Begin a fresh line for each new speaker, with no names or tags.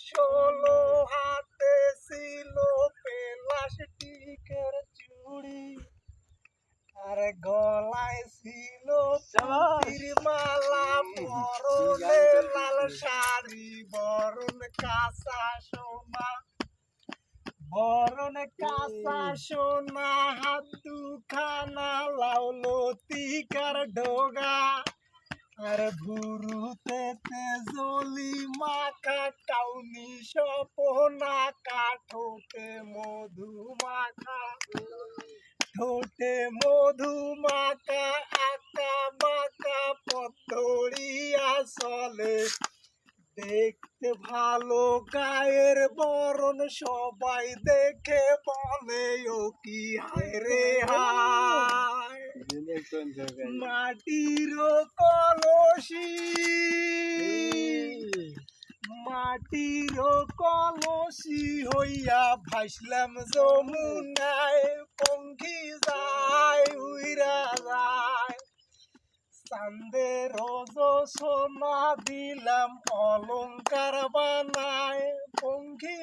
ষোলো হাতে ছিল প্লাস্টিকের চুড়ি আর গলায় ছিল পুতির মালা পরনে লাল শাড়ি বরণ কাঁচা সোনা হাত দুখানা লাউলতি কার ডোগা আর ভুরুতে তেজলি মাখা কাউনি সপনা কাঠোতে মধু মাখা আঁকা বাঁকা পথড়িয়া চলে দেখতে ভালো গায়ের বরণ সবাই দেখে বলে ও কি হায় রে হায় মাটির কলসি হইয়া ভাসলাম যমুনায় পঙ্খী যায় উইরা যায় চাঁদের সোনা দিলাম অলংকার বানায় পঙ্খী